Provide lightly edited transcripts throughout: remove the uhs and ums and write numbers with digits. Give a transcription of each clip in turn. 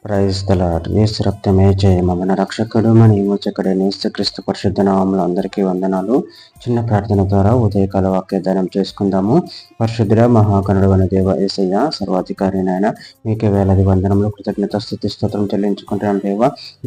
Praise the lord. యేసు రక్తమే జయము. మన రక్షకుడు మన విమోచకుడైన యేసుక్రీస్తు పరిశుద్ధ నామములో అందరికీ వందనాలు. చిన్న ప్రార్థన ద్వారా ఉదయకాల వాక్యదానం చేసుకుందాము. పరిశుద్ధుడ మహాగణుడైన దేవ యేసయ్య, సర్వాధికారి అయిన మీకే వేలాది వందనములు, కృతజ్ఞత స్తుతి స్తోత్రం చెల్లించుకుంటున్నాను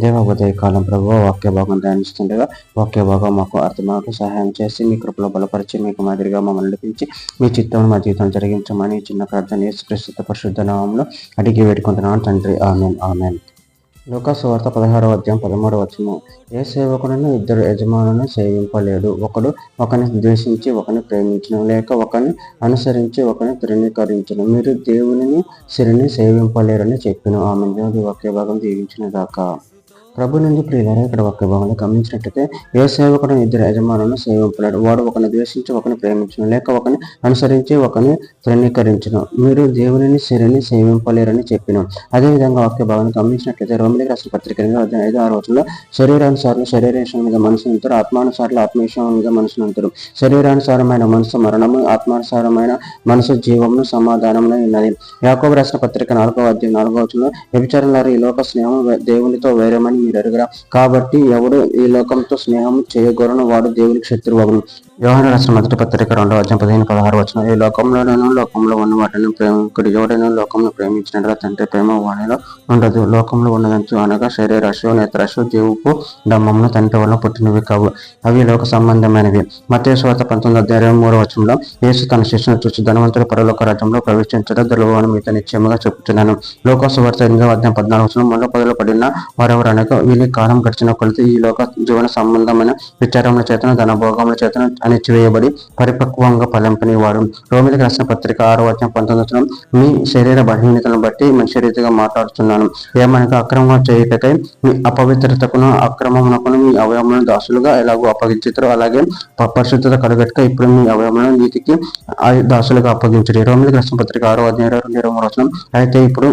దేవ ఉదయకాలం ప్రభు వాక్య భాగం ధ్యానిస్తుండగా వాక్య భాగం మాకు అర్థమాకు సహాయం చేసి మీ కృపలో బలపరిచి మీకు మాదిరిగా మమ్మల్ని నడిపించి మీ చిత్తం మా జీవితం జరిగించమని చిన్న ప్రార్థన యేసుక్రీస్తు పరిశుద్ధ నామములో అడిగి వేడుకుంటున్నాను తండ్రి. ఆమేన్ ఆమేన్. లూకాసు వార్త 16వ అధ్యాయం 13వ వచనం. ఏ సేవకుడును ఇద్దరు యజమానులను సేవింపలేడు. ఒకడు ఒకరిని ద్వేషించి ఒకరిని ప్రేమించను, లేక ఒకరిని అనుసరించి ఒకరిని తృణీకరించను. మీరు దేవునిని సిరిని సేవింపలేరని చెప్పిన. ఆమె దేవుడి వాక్య భాగం దీవించిన దాకా. ప్రభు నుండి ప్రియులారా, ఇక్కడ ఒక భాగంలో గమనించినట్లయితే ఏ సేవకుడు ఇద్దరు యజమానులను సేవింపలేడు. వాడు ఒకరిని ద్వేషించి ఒకరిని ప్రేమించను, లేక ఒకరిని అనుసరించి ఒకరిని తృణీకరించను. మీరు దేవునిని సిరిని సేవింపలేరని చెప్పిన. అదేవిధంగా వాక్య భాగాన్ని గమనించినట్లయితే రోమిలికి రాసిన పత్రిక 5-6 రోజుల్లో శరీరానుసారులు శరీరేశం మీద మనసు ఉంటారు, ఆత్మానుసారులు ఆత్మీయం మీద మనసు ఉంటారు. శరీరానుసారమైన మనసు మరణము, ఆత్మానుసారమైన మనసు జీవమును సమాధానమును ఉన్నది. యాకోబు రాసిన పత్రిక 4వ అధ్యాయం 4వ వచనంలో వ్యభిచారులారా, ఈ లోక స్నేహం దేవునితో వేరేమని మీరు ఎరుగరా. కాబట్టి ఎవడు ఈ లోకంతో స్నేహం చేయగోరను వాడు దేవునికి శత్రువగును. యోహాను రాసిన మొదటి పత్రిక 2వ అధ్యాయం 15-16 వచనం. ఈ లోకంలో ఉన్న వాటిని ప్రేమికుడు. ఎవడైనా లోకంలో ప్రేమించినట్లుగా తండ్రి ప్రేమ వానిలో ఉండదు. లోకంలో ఉన్నదంచు అనగా శరీరాశ, నేత్రాశ, జీవపు డమ్మమును తండ్రి వల్ల పుట్టినవి కావు, అవి లోక సంబంధమైనవి. మత్తయి సువార్త 19:23 వచనంలో యేసు తన శిష్యును చూసి ధనవంతుడు పరలోక రాజ్యంలో ప్రవేశించడం దుర్లభమని మీతో నిశ్చయముగా చెప్పుచున్నాను. లూకా సువార్త 8వ అధ్యాయం 14 వచనం. మొదలు పదలో పడిన వారెవరు అనగా వీళ్ళ కాలం గడిచిన కొలది ఈ లోక జీవన సంబంధమైన విచారముల చేతను ధన భోగముల చేతను అణిచివేయబడి పరిపక్వంగా ఫలింపని వాడు. రోమిలికి రాసిన పత్రిక 6వ అధ్యాయం 19వ వచనం. మీ శరీర బలహీనతలను బట్టి మనిషి రీతిగా మాట్లాడుతున్నాను. ఏమనగా అక్రమం చేయుటకై మీ అపవిత్రతకును అక్రమమునకును మీ అవయవములను దాసులుగా ఎలాగో అప్పగించుతారో అలాగే పరిశుద్ధత కలుగట్టుగా ఇప్పుడు మీ అవయవములను నీతికి దాసులుగా అప్పగించుడి. రోమిలికి రాసిన పత్రిక 6వ అధ్యాయం 22-23 వచనం. అయితే ఇప్పుడు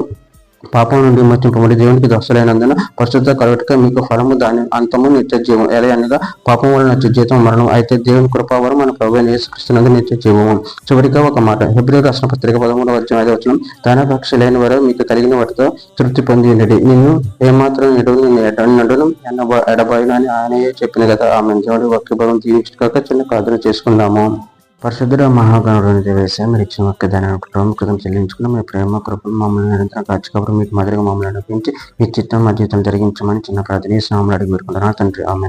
పాపం నుండి విమోచింపబడి దేవునికి దాసులైనందున పరిశుద్ధత కలుగట్టుగా మీకు ఫలము దాని అంతము నిత్య జీవం. ఎలా అనగా పాపం వల్ల నిత్య జీవితం మరణం, అయితే దేవుని కృపావరం మన ప్రభువైన యేసుక్రీస్తునందు నిత్య జీవము. చివరిగా ఒక మాట. హెబ్రీయులకు రాసిన పత్రిక 13వ అధ్యాయం 5వ వచనం. ధనపక్షి లేని వారు మీకు కలిగిన వాటితో తృప్తి పొంది ఉండండి. నేను ఏమాత్రం నడును ఎడబాయిన అని ఆయనయే చెప్పిన కదా. ఆమె దేవుడి వాక్య భాగం దీవించుకోక చిన్న ప్రార్థన చేసుకుందాము. పరిశుద్ధుడ మహాగణుడైన దేవేశ, మీరు ఇచ్చిన వాక్యదానాన్ని కృతం చెల్లించుకుని మీ ప్రేమ కృపను మమ్మల్ని నిరంతరం కాచుకబరు మీకు మాదిరిగా మమ్మల్ని నడిపించి మీ చిత్తం మా జీవితం జరిగించమని చిన్న ప్రార్థన నామములో అడిగి పెట్టుకుంటున్నాను తండ్రి. ఆమేన్.